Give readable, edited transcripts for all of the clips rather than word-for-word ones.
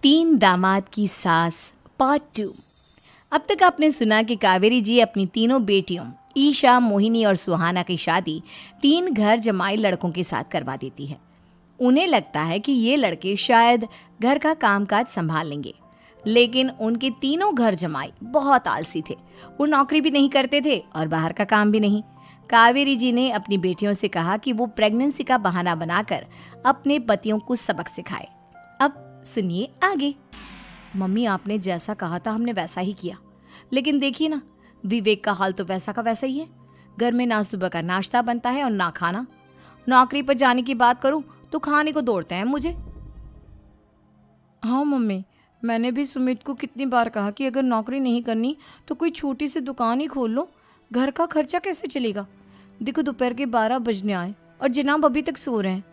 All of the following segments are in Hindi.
तीन दामाद की सास पार्ट 2। अब तक आपने सुना कि कावेरी जी अपनी तीनों बेटियों ईशा, मोहिनी और सुहाना की शादी तीन घर जमाई लड़कों के साथ करवा देती है। उन्हें लगता है कि ये लड़के शायद घर का कामकाज संभाल लेंगे, लेकिन उनके तीनों घर जमाई बहुत आलसी थे। वो नौकरी भी नहीं करते थे और बाहर का काम भी नहीं। कावेरी जी ने अपनी बेटियों से कहा कि वो प्रेगनेंसी का बहाना बनाकर अपने पतियों को सबक सिखाए। अब सुनिए आगे। मम्मी, आपने जैसा कहा था हमने वैसा ही किया, लेकिन देखिए ना, विवेक का हाल तो वैसा का वैसा ही है। घर में ना सुबह का नाश्ता बनता है और ना खाना। नौकरी पर जाने की बात करूं तो खाने को दौड़ते हैं मुझे। हाँ मम्मी, मैंने भी सुमित को कितनी बार कहा कि अगर नौकरी नहीं करनी तो कोई छोटी सी दुकान ही खोल लो, घर का खर्चा कैसे चलेगा। देखो दोपहर के 12 बजने आए और जनाब अभी तक सो रहे हैं।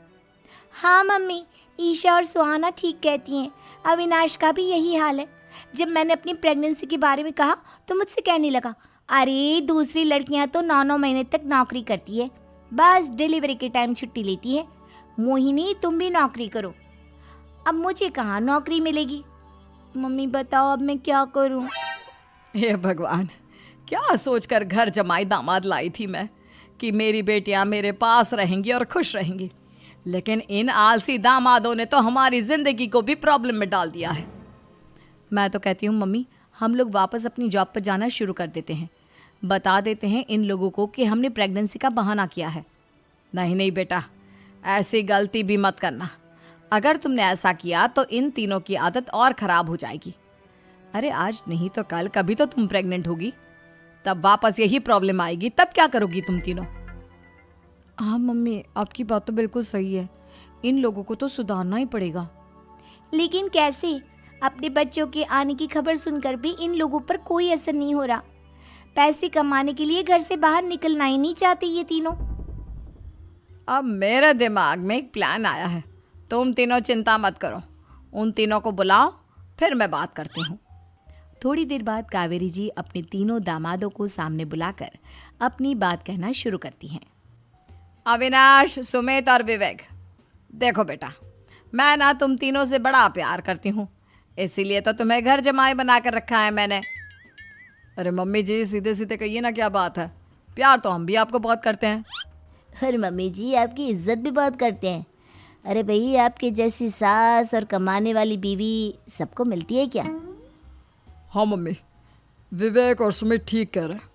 हाँ मम्मी, ईशा और सुहाना ठीक कहती हैं। अविनाश का भी यही हाल है। जब मैंने अपनी प्रेगनेंसी के बारे में कहा तो मुझसे कहने लगा, अरे दूसरी लड़कियां तो 9-9 महीने तक नौकरी करती है, बस डिलीवरी के टाइम छुट्टी लेती है। मोहिनी, तुम भी नौकरी करो। अब मुझे कहाँ नौकरी मिलेगी। मम्मी बताओ अब मैं क्या करूँ। हे भगवान, क्या सोचकर घर जमाई दामाद लाई थी मैं कि मेरी बेटियां मेरे पास रहेंगी और खुश रहेंगी, लेकिन इन आलसी दामादों ने तो हमारी जिंदगी को भी प्रॉब्लम में डाल दिया है। मैं तो कहती हूँ मम्मी, हम लोग वापस अपनी जॉब पर जाना शुरू कर देते हैं। बता देते हैं इन लोगों को कि हमने प्रेगनेंसी का बहाना किया है। नहीं नहीं बेटा, ऐसी गलती भी मत करना। अगर तुमने ऐसा किया तो इन तीनों की आदत और ख़राब हो जाएगी। अरे आज नहीं तो कल कभी तो तुम प्रेग्नेंट होगी, तब वापस यही प्रॉब्लम आएगी। तब क्या करोगी तुम तीनों। हाँ मम्मी, आपकी बात तो बिल्कुल सही है। इन लोगों को तो सुधारना ही पड़ेगा। लेकिन कैसे? अपने बच्चों के आने की खबर सुनकर भी इन लोगों पर कोई असर नहीं हो रहा। पैसे कमाने के लिए घर से बाहर निकलना ही नहीं चाहते ये तीनों। अब मेरे दिमाग में एक प्लान आया है। तुम तीनों चिंता मत करो, उन तीनों को बुलाओ, फिर मैं बात करती हूँ। थोड़ी देर बाद कावेरी जी अपने तीनों दामादों को सामने बुलाकर अपनी बात कहना शुरू करती हैं। अविनाश, सुमित और विवेक, देखो बेटा, मैं ना तुम तीनों से बड़ा प्यार करती हूँ, इसीलिए तो तुम्हें घर जमाई बना कर रखा है मैंने। अरे मम्मी जी, सीधे सीधे कहिए ना, क्या बात है। प्यार तो हम भी आपको बहुत करते हैं। अरे मम्मी जी, आपकी इज्जत भी बहुत करते हैं। अरे भाई, आपके जैसी सास और कमाने वाली बीवी सबको मिलती है क्या? हाँ मम्मी, विवेक और सुमित ठीक कह रहे हैं।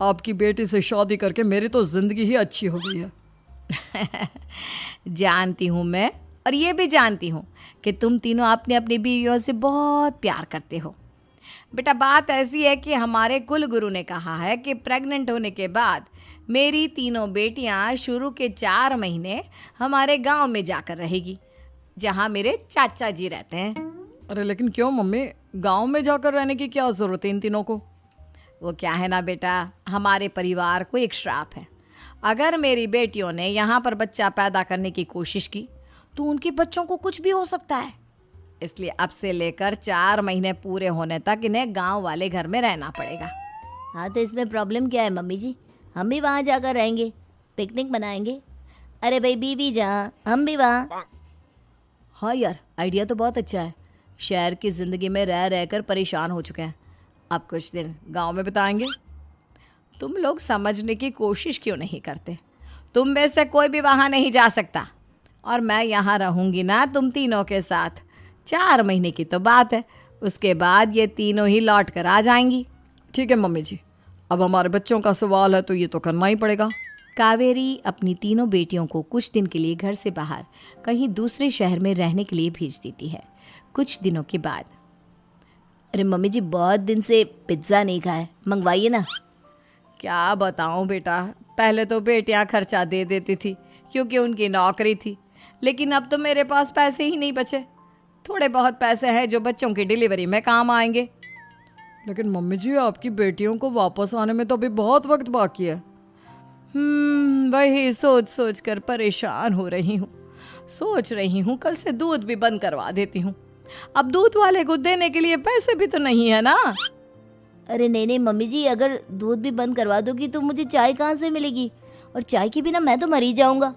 आपकी बेटी से शादी करके मेरी तो ज़िंदगी ही अच्छी हो गई है। जानती हूँ मैं, और ये भी जानती हूँ कि तुम तीनों अपने अपनी बीवियों से बहुत प्यार करते हो। बेटा, बात ऐसी है कि हमारे कुल गुरु ने कहा है कि प्रेग्नेंट होने के बाद मेरी तीनों बेटियाँ शुरू के 4 महीने हमारे गांव में जाकर रहेगी, जहाँ मेरे चाचा जी रहते हैं। अरे लेकिन क्यों मम्मी, गांव में जाकर रहने की क्या ज़रूरत है इन तीनों को। वो क्या है ना बेटा, हमारे परिवार को एक श्राप है। अगर मेरी बेटियों ने यहाँ पर बच्चा पैदा करने की कोशिश की तो उनके बच्चों को कुछ भी हो सकता है। इसलिए अब से लेकर 4 महीने पूरे होने तक इन्हें गांव वाले घर में रहना पड़ेगा। हाँ तो इसमें प्रॉब्लम क्या है मम्मी जी? हम भी वहाँ जाकर रहेंगे, पिकनिक मनाएंगे। अरे भाई, बीवी जहाँ हम भी वहाँ। हाँ यार, आइडिया तो बहुत अच्छा है। शहर की ज़िंदगी में रह रहकर परेशान हो चुके हैं, अब कुछ दिन गांव में बिताएंगे। तुम लोग समझने की कोशिश क्यों नहीं करते। तुम में से कोई भी वहाँ नहीं जा सकता, और मैं यहाँ रहूँगी ना तुम तीनों के साथ। 4 महीने की तो बात है, उसके बाद ये तीनों ही लौट कर आ जाएंगी। ठीक है मम्मी जी, अब हमारे बच्चों का सवाल है तो ये तो करना ही पड़ेगा। कावेरी अपनी तीनों बेटियों को कुछ दिन के लिए घर से बाहर कहीं दूसरे शहर में रहने के लिए भेज देती है। कुछ दिनों के बाद, अरे मम्मी जी, बहुत दिन से पिज्ज़ा नहीं खाया, मंगवाइए ना। क्या बताऊं बेटा, पहले तो बेटियां खर्चा दे देती थी क्योंकि उनकी नौकरी थी, लेकिन अब तो मेरे पास पैसे ही नहीं बचे। थोड़े बहुत पैसे हैं जो बच्चों की डिलीवरी में काम आएंगे। लेकिन मम्मी जी, आपकी बेटियों को वापस आने में तो अभी बहुत वक्त बाकी है। वही सोच सोच कर परेशान हो रही हूँ। सोच रही हूँ कल से दूध भी बंद करवा देती हूँ। अब दूध वाले को देने के लिए पैसे भी तो नहीं है ना। अरे नहीं नहीं मम्मी जी, अगर दूध भी बंद करवा दोगी तो मुझे चाय कहाँ से मिलेगी? और चाय के बिना मैं तो मर ही जाऊंगा।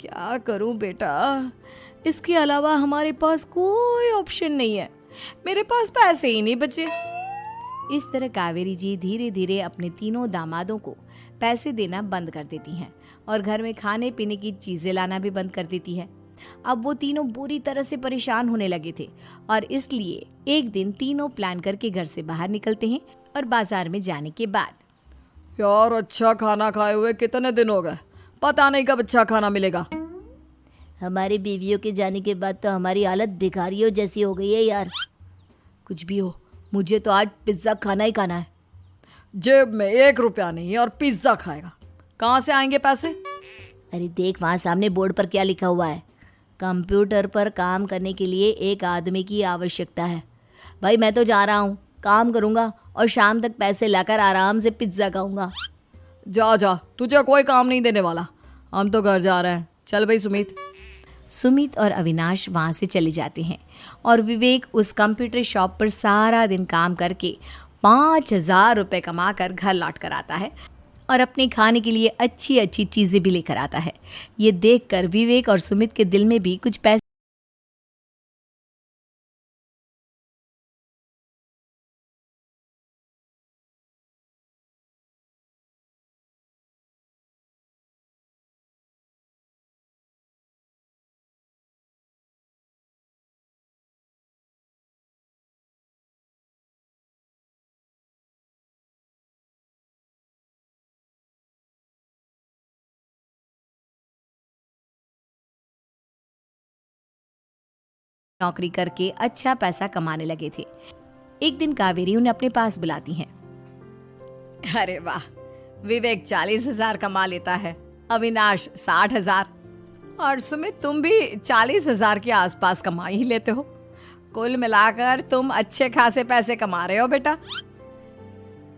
क्या करूं बेटा, इसके अलावा हमारे पास कोई ऑप्शन नहीं है, मेरे पास पैसे ही नहीं बचे। इस तरह कावेरी जी धीरे धीरे अपने तीनों दामादों को पैसे देना बंद कर देती हैं और घर में खाने पीने की चीज़ें लाना भी बंद कर देती है। अब वो तीनों बुरी तरह से परेशान होने लगे थे और इसलिए एक दिन तीनों प्लान करके घर से बाहर निकलते हैं और बाजार में जाने के बाद यार अच्छा खाना खाए हुए कितने दिन हो गए, पता नहीं कब अच्छा खाना मिलेगा। हमारी बीवियों के जाने के बाद तो हमारी हालत भिखारियों जैसी हो गई है यार। कुछ भी हो, मुझे तो आज पिज्ज़ा खाना ही खाना है। जेब में 1 रुपया नहीं और पिज्ज़ा खाएगा, कहाँ से आएंगे पैसे? अरे देख वहाँ सामने बोर्ड पर क्या लिखा हुआ है, कंप्यूटर पर काम करने के लिए एक आदमी की आवश्यकता है। भाई मैं तो जा रहा हूँ, काम करूँगा और शाम तक पैसे लाकर आराम से पिज्ज़ा खाऊंगा। जा जा, तुझे कोई काम नहीं देने वाला, हम तो घर जा रहे हैं। चल भाई सुमित। सुमित और अविनाश वहाँ से चले जाते हैं और विवेक उस कंप्यूटर शॉप पर सारा दिन काम करके 5,000 रुपये कमा कर घर लौट कर आता है और अपने खाने के लिए अच्छी अच्छी चीज़ें भी लेकर आता है। ये देखकर विवेक और सुमित के दिल में भी कुछ पैसे नौकरी करके अच्छा पैसा कमाने लगे थे। एक दिन कावेरी उन्हें अपने पास बुलाती हैं। अरे वाह, विवेक 40,000 कमा लेता है, अविनाश 60,000 और सुमित तुम भी 40,000 के आसपास कमा ही लेते हो। कुल मिलाकर तुम अच्छे खासे पैसे कमा रहे हो बेटा।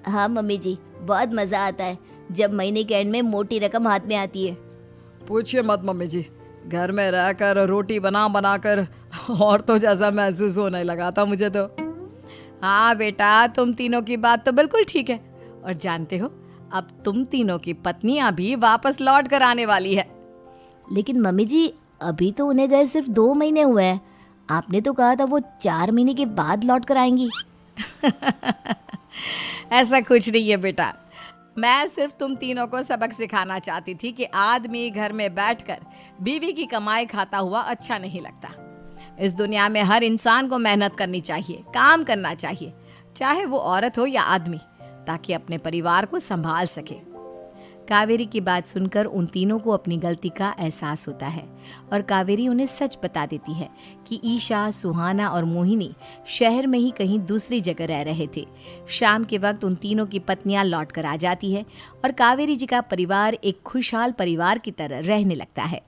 हाँ मम्मी जी, बहुत मज़ा आता है जब महीने के एंड में मोटी रकम हाथ में आती है। पूछिए मत मम्मी जी, घर में रहकर रोटी बना बना कर और तो जैसा महसूस होने लगा था मुझे तो। हाँ बेटा, तुम तीनों की बात तो बिल्कुल ठीक है और जानते हो अब तुम तीनों की पत्नियां भी वापस लौट कर आने वाली है। लेकिन मम्मी जी अभी तो उन्हें गए सिर्फ 2 महीने हुए हैं, आपने तो कहा था वो 4 महीने के बाद लौट कर आएंगी। ऐसा कुछ नहीं है बेटा, मैं सिर्फ तुम तीनों को सबक सिखाना चाहती थी कि आदमी घर में बैठकर बीवी की कमाई खाता हुआ अच्छा नहीं लगता। इस दुनिया में हर इंसान को मेहनत करनी चाहिए, काम करना चाहिए, चाहे वो औरत हो या आदमी, ताकि अपने परिवार को संभाल सके। कावेरी की बात सुनकर उन तीनों को अपनी गलती का एहसास होता है और कावेरी उन्हें सच बता देती है कि ईशा, सुहाना और मोहिनी शहर में ही कहीं दूसरी जगह रह रहे थे। शाम के वक्त उन तीनों की पत्नियां लौट कर आ जाती है और कावेरी जी का परिवार एक खुशहाल परिवार की तरह रहने लगता है।